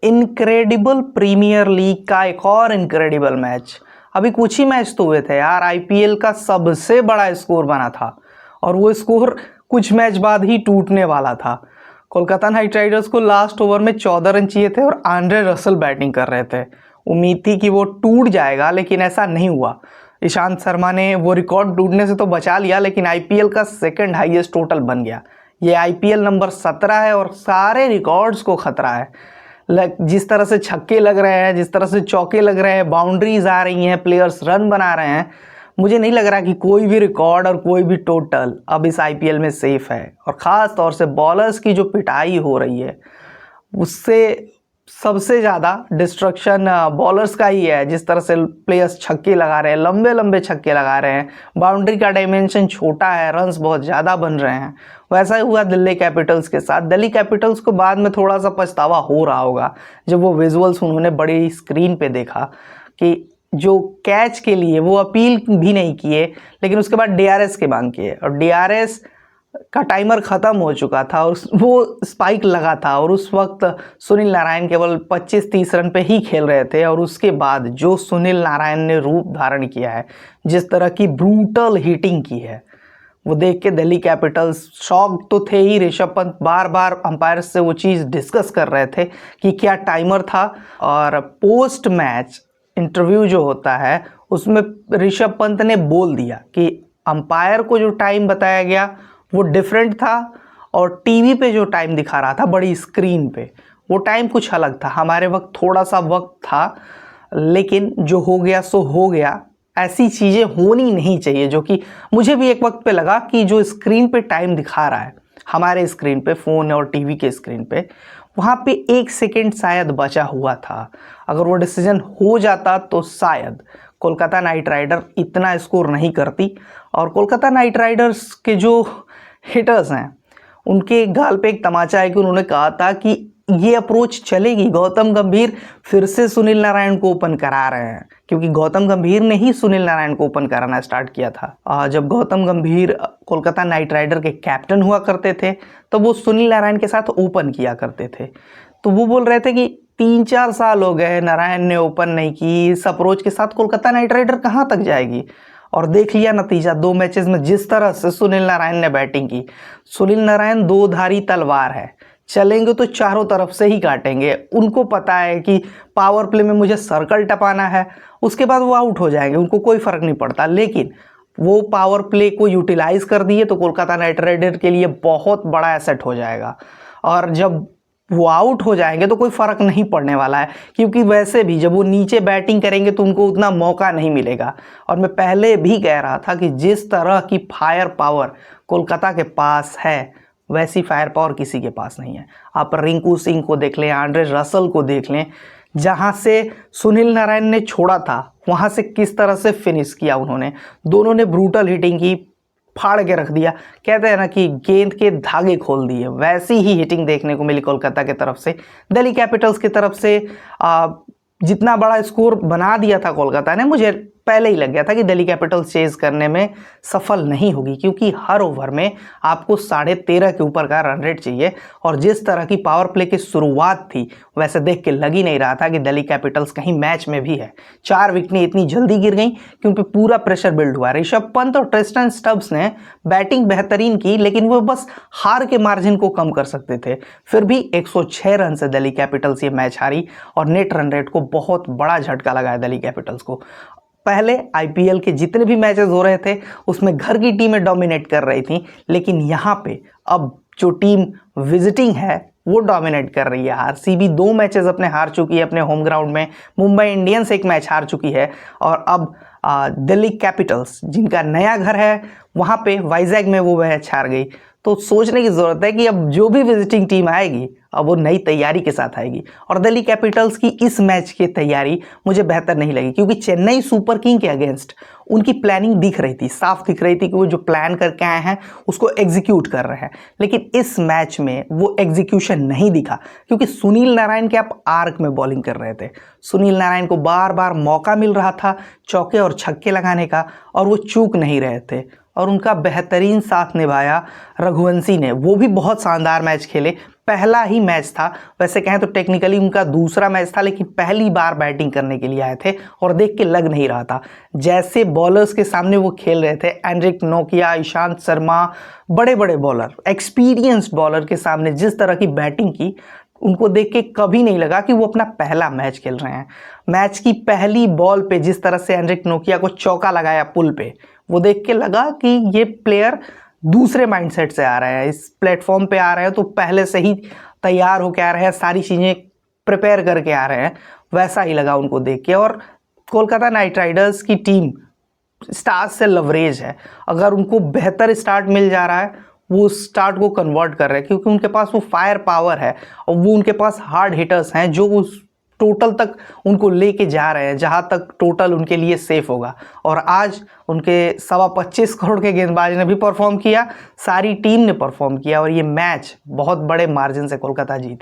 Incredible premier league का एक और इनक्रेडिबल मैच। अभी कुछ ही मैच तो हुए थे यार, आईपीएल का सबसे बड़ा स्कोर बना था और वो स्कोर कुछ मैच बाद ही टूटने वाला था। कोलकाता नाइट राइडर्स को लास्ट ओवर में 14 रन चाहिए थे और आंद्रे रसल बैटिंग कर रहे थे। उम्मीद थी कि वो टूट जाएगा, लेकिन ऐसा नहीं हुआ। ईशांत शर्मा ने वो रिकॉर्ड टूटने से तो बचा लिया, लेकिन आईपीएल का सेकंड हाईएस्ट टोटल बन गया। ये आईपीएल नंबर 17 है और सारे रिकॉर्ड्स को खतरा है। जिस तरह से छक्के लग रहे हैं, जिस तरह से चौके लग रहे हैं, बाउंड्रीज आ रही हैं, प्लेयर्स रन बना रहे हैं, मुझे नहीं लग रहा कि कोई भी रिकॉर्ड और कोई भी टोटल अब इस आईपीएल में सेफ है। और ख़ास तौर से बॉलर्स की जो पिटाई हो रही है, उससे सबसे ज़्यादा डिस्ट्रक्शन बॉलर्स का ही है। जिस तरह से प्लेयर्स छक्के लगा रहे हैं, लंबे लंबे छक्के लगा रहे हैं, बाउंड्री का डायमेंशन छोटा है, रन्स बहुत ज़्यादा बन रहे हैं। वैसा ही हुआ दिल्ली कैपिटल्स के साथ। दिल्ली कैपिटल्स को बाद में थोड़ा सा पछतावा हो रहा होगा जब वो विजुअल्स उन्होंने बड़ी स्क्रीन पे देखा कि जो कैच के लिए वो अपील भी नहीं किए, लेकिन उसके बाद डीआरएस की मांग किए और डीआरएस का टाइमर ख़त्म हो चुका था और वो स्पाइक लगा था और उस वक्त सुनील नारायण केवल 25-30 रन पे ही खेल रहे थे। और उसके बाद जो सुनील नारायण ने रूप धारण किया है, जिस तरह की ब्रूटल हिटिंग की है, वो देख के दिल्ली कैपिटल्स शॉक तो थे ही। ऋषभ पंत बार बार अंपायर से वो चीज़ डिस्कस कर रहे थे कि क्या टाइमर था। और पोस्ट मैच इंटरव्यू जो होता है उसमें ऋषभ पंत ने बोल दिया कि अंपायर को जो टाइम बताया गया वो डिफरेंट था और टीवी पे जो टाइम दिखा रहा था बड़ी स्क्रीन पे, वो टाइम कुछ अलग था। हमारे वक्त थोड़ा सा वक्त था, लेकिन जो हो गया सो हो गया। ऐसी चीज़ें होनी नहीं चाहिए, जो कि मुझे भी एक वक्त पे लगा कि जो स्क्रीन पे टाइम दिखा रहा है हमारे स्क्रीन पे, फ़ोन और टीवी के स्क्रीन पे, वहाँ पे 1 सेकेंड शायद बचा हुआ था। अगर वो डिसीजन हो जाता तो शायद कोलकाता नाइट राइडर इतना स्कोर नहीं करती। और कोलकाता नाइट राइडर्स के जो हिटर्स हैं, उनके गाल पे एक तमाचा है कि उन्होंने कहा था कि ये अप्रोच चलेगी। गौतम गंभीर फिर से सुनील नारायण को ओपन करा रहे हैं, क्योंकि गौतम गंभीर ने ही सुनील नारायण को ओपन कराना स्टार्ट किया था। जब गौतम गंभीर कोलकाता नाइट राइडर के कैप्टन हुआ करते थे तो वो सुनील नारायण के साथ ओपन किया करते थे। तो वो बोल रहे थे कि 3-4 साल हो गए नारायण ने ओपन नहीं की, इस अप्रोच के साथ कोलकाता नाइट राइडर कहाँ तक जाएगी। और देख लिया नतीजा, 2 मैचेस में जिस तरह से सुनील नारायण ने बैटिंग की। सुनील नारायण 2 धारी तलवार है, चलेंगे तो चारों तरफ से ही काटेंगे। उनको पता है कि पावर प्ले में मुझे सर्कल टपाना है, उसके बाद वो आउट हो जाएंगे, उनको कोई फर्क नहीं पड़ता। लेकिन वो पावर प्ले को यूटिलाइज कर दिए तो कोलकाता नाइट राइडर के लिए बहुत बड़ा एसेट हो जाएगा। और जब वो आउट हो जाएंगे तो कोई फ़र्क नहीं पड़ने वाला है, क्योंकि वैसे भी जब वो नीचे बैटिंग करेंगे तो उनको उतना मौका नहीं मिलेगा। और मैं पहले भी कह रहा था कि जिस तरह की फायर पावर कोलकाता के पास है, वैसी फायर पावर किसी के पास नहीं है। आप रिंकू सिंह को देख लें, आंद्रे रसल को देख लें, जहाँ से सुनील नारायण ने छोड़ा था वहाँ से किस तरह से फिनिश किया उन्होंने। दोनों ने ब्रूटल हिटिंग की, फाड़ के रख दिया। कहते हैं ना कि गेंद के धागे खोल दिए, वैसी ही हिटिंग देखने को मिली कोलकाता की तरफ से। दिल्ली कैपिटल्स की तरफ से जितना बड़ा स्कोर बना दिया था कोलकाता ने, मुझे पहले ही लग गया था कि दिल्ली कैपिटल्स चेज करने में सफल नहीं होगी, क्योंकि हर ओवर में आपको 13.5 के ऊपर का रन रेट चाहिए। और जिस तरह की पावर प्ले की शुरुआत थी, वैसे देख के लग ही नहीं रहा था कि दिल्ली कैपिटल्स कहीं मैच में भी है। 4 विकेटें इतनी जल्दी गिर गई क्योंकि पूरा प्रेशर बिल्ड हुआ। ऋषभ पंत और ट्रिस्टन स्टब्स ने बैटिंग बेहतरीन की, लेकिन वो बस हार के मार्जिन को कम कर सकते थे। फिर भी 106 रन से दिल्ली कैपिटल्स ये मैच हारी और नेट रन रेट को बहुत बड़ा झटका लगाया दिल्ली कैपिटल्स को। पहले आईपीएल के जितने भी मैचेस हो रहे थे उसमें घर की टीमें डोमिनेट कर रही थी, लेकिन यहाँ पे अब जो टीम विजिटिंग है वो डोमिनेट कर रही है। आरसीबी 2 मैचेस अपने हार चुकी है अपने होम ग्राउंड में, मुंबई इंडियंस 1 मैच हार चुकी है। और अब दिल्ली कैपिटल्स जिनका नया घर है वहाँ पे वाइजैग में वो मैच हार गई। तो सोचने की ज़रूरत है कि अब जो भी विजिटिंग टीम आएगी अब वो नई तैयारी के साथ आएगी। और दिल्ली कैपिटल्स की इस मैच की तैयारी मुझे बेहतर नहीं लगी, क्योंकि चेन्नई सुपर किंग के अगेंस्ट उनकी प्लानिंग दिख रही थी, साफ दिख रही थी कि वो जो प्लान करके आए हैं उसको एग्जीक्यूट कर रहे हैं। लेकिन इस मैच में वो एग्जीक्यूशन नहीं दिखा, क्योंकि सुनील नारायण के आप आर्क में बॉलिंग कर रहे थे। सुनील नारायण को बार बार मौका मिल रहा था चौके और छक्के लगाने का, और वो चूक नहीं रहे थे। और उनका बेहतरीन साथ निभाया रघुवंशी ने, वो भी बहुत शानदार मैच खेले। पहला ही मैच था। वैसे कहें तो टेक्निकली उनका दूसरा मैच था, लेकिन पहली बार बैटिंग करने के लिए आए थे और देख के लग नहीं रहा था। जैसे बॉलर्स के सामने वो खेल रहे थे, एनरिक नोकिया, ईशांत शर्मा, बड़े बड़े बॉलर, एक्सपीरियंस्ड बॉलर के सामने जिस तरह की बैटिंग की, उनको देख के कभी नहीं लगा कि वो अपना पहला मैच खेल रहे हैं। मैच की पहली बॉल पे जिस तरह से एनरिक नोकिया को चौका लगाया पुल पे, वो देख के लगा कि ये प्लेयर दूसरे माइंडसेट से आ रहे हैं, इस प्लेटफॉर्म पे आ रहे हैं तो पहले से ही तैयार होके आ रहे हैं, सारी चीज़ें प्रिपेयर करके आ रहे हैं, वैसा ही लगा उनको देख के। और कोलकाता नाइट राइडर्स की टीम स्टार्स से लवरेज है, अगर उनको बेहतर स्टार्ट मिल जा रहा है वो स्टार्ट को कन्वर्ट कर रहे हैं, क्योंकि उनके पास वो फायर पावर है और वो उनके पास हार्ड हिटर्स हैं जो उस टोटल तक उनको लेके जा रहे हैं जहां तक टोटल उनके लिए सेफ होगा। और आज उनके 25 करोड़ के गेंदबाज ने भी परफॉर्म किया, सारी टीम ने परफॉर्म किया और ये मैच बहुत बड़े मार्जिन से कोलकाता जीती।